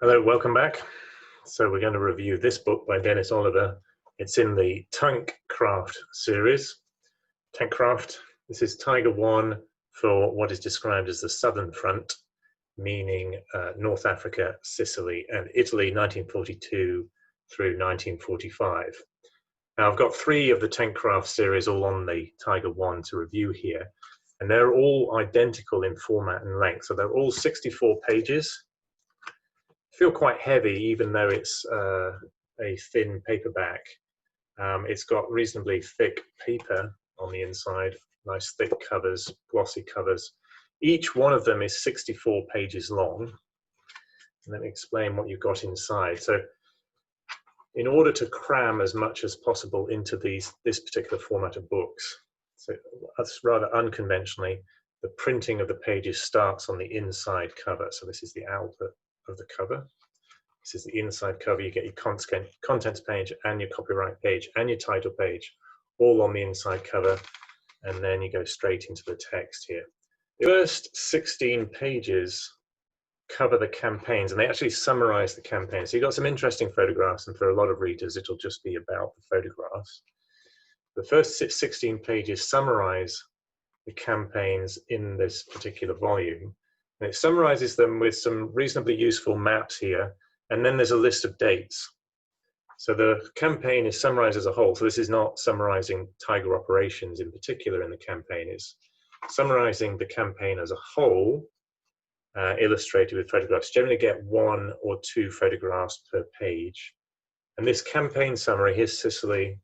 Hello, welcome back. So we're going to review this book by Dennis Oliver. It's in the TankCraft series. TankCraft, this is Tiger 1 for what is described as the Southern Front, meaning North Africa, Sicily, and Italy, 1942 through 1945. Now I've got 3 of the TankCraft series all on the Tiger 1 to review here, and they're all identical in format and length. So they're all 64 pages. Feel quite heavy, even though it's a thin paperback. It's got reasonably thick paper on the inside, nice thick covers, glossy covers. Each one of them is 64 pages long. Let me explain what you've got inside. So in order to cram as much as possible into this particular format of books, so that's rather unconventionally, the printing of the pages starts on the inside cover. So this is the outlet of the cover. This is the inside cover. You get your contents page and your copyright page and your title page all on the inside cover, and then you go straight into the text here. The first 16 pages cover the campaigns, and they actually summarize the campaigns. So you've got some interesting photographs, and for a lot of readers it'll just be about the photographs. The first 16 pages summarize the campaigns in this particular volume, and it summarizes them with some reasonably useful maps here, and then there's a list of dates. So the campaign is summarized as a whole. So this is not summarizing Tiger operations in particular in the campaign. It's summarizing the campaign as a whole, illustrated with photographs. Generally get 1 or 2 photographs per page. And this campaign summary, here's Sicily,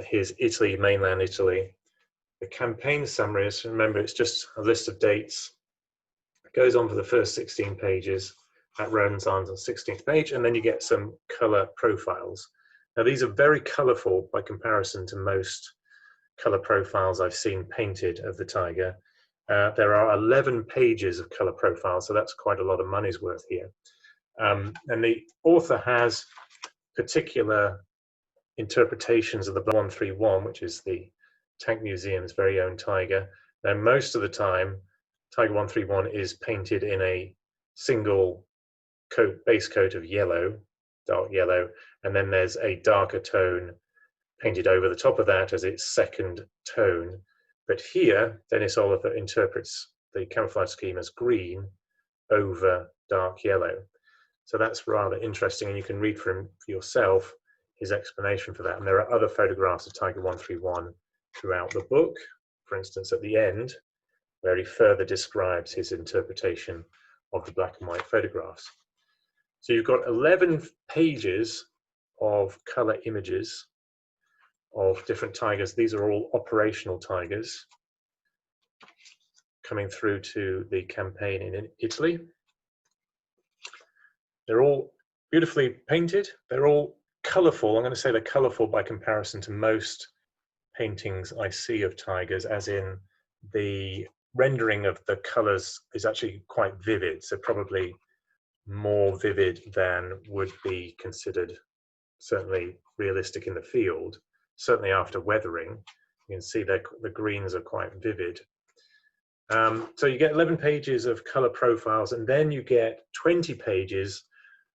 here's Italy, mainland Italy. The campaign summary is, remember, it's just a list of dates. It goes on for the first 16 pages. That runs on the 16th page, and then you get some color profiles. Now these are very colorful by comparison to most color profiles I've seen painted of the tiger. There are 11 pages of color profiles, so that's quite a lot of money's worth here. And the author has particular interpretations of the 131, which is the Tank Museum's very own tiger. Now most of the time, Tiger 131 is painted in a single base coat of yellow, dark yellow, and then there's a darker tone painted over the top of that as its second tone. But here, Dennis Oliver interprets the camouflage scheme as green over dark yellow. So that's rather interesting, and you can read for yourself his explanation for that. And there are other photographs of Tiger 131 throughout the book, for instance, at the end, where he further describes his interpretation of the black and white photographs. So you've got 11 pages of color images of different tigers. These are all operational tigers coming through to the campaign in Italy. They're all beautifully painted. They're all colorful. I'm going to say they're colorful by comparison to most paintings I see of tigers, as in the rendering of the colors is actually quite vivid. So probably more vivid than would be considered certainly realistic in the field. Certainly after weathering, you can see that the greens are quite vivid. So you get 11 pages of color profiles, and then you get 20 pages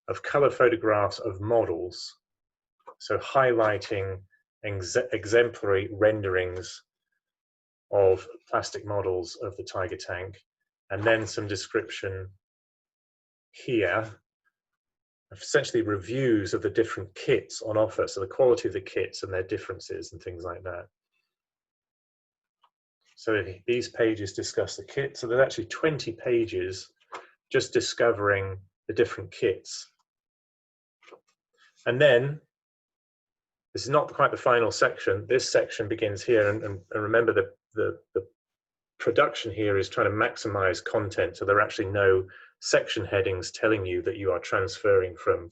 of color photographs of models. So highlighting exemplary renderings of plastic models of the Tiger tank, and then some description here, essentially reviews of the different kits on offer, so the quality of the kits and their differences and things like that. So these pages discuss the kit. So there's actually 20 pages just discovering the different kits. And then, this is not quite the final section. This section begins here, and remember the production here is trying to maximize content, so there are actually no section headings telling you that you are transferring from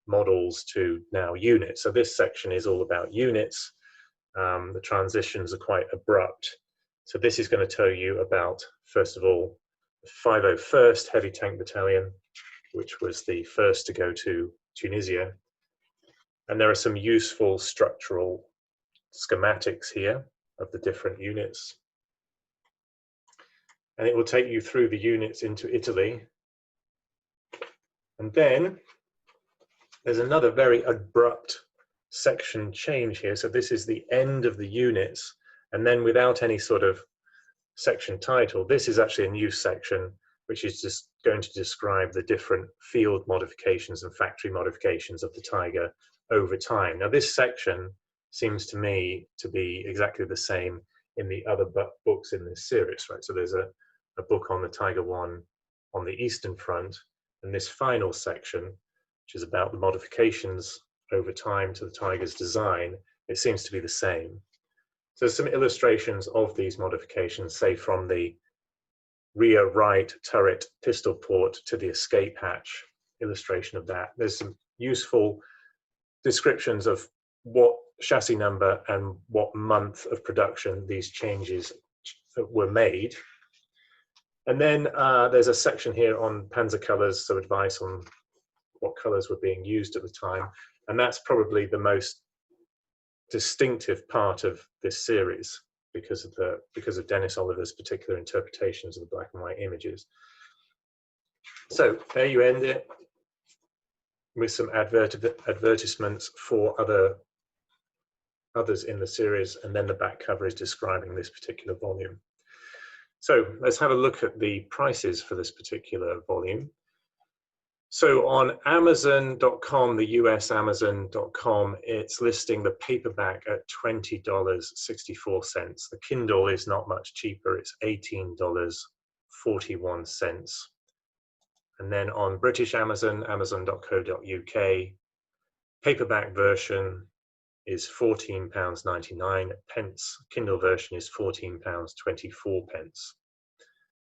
models to now units. So this section is all about units. The transitions are quite abrupt. So this is going to tell you about, first of all, the 501st Heavy Tank Battalion, which was the first to go to Tunisia. And there are some useful structural schematics here of the different units. And it will take you through the units into Italy. And then there's another very abrupt section change here. So this is the end of the units, and then without any sort of section title, this is actually a new section which is just going to describe the different field modifications and factory modifications of the Tiger over time. Now this section seems to me to be exactly the same in the other books in this series, right? So there's a book on the Tiger 1 on the Eastern Front, and this final section, which is about the modifications over time to the Tiger's design, it seems to be the same. So some illustrations of these modifications, say from the rear right turret pistol port to the escape hatch, illustration of that. There's some useful descriptions of what chassis number and what month of production these changes were made. And then there's a section here on Panzer colors, so advice on what colors were being used at the time. And that's probably the most distinctive part of this series because of Dennis Oliver's particular interpretations of the black and white images. So there you end it with some advertisements for others in the series, and then the back cover is describing this particular volume. So let's have a look at the prices for this particular volume. So on Amazon.com, the US Amazon.com, it's listing the paperback at $20.64. The Kindle is not much cheaper, it's $18.41. And then on British Amazon, amazon.co.uk, paperback version is £14.99. Kindle version is £14.24.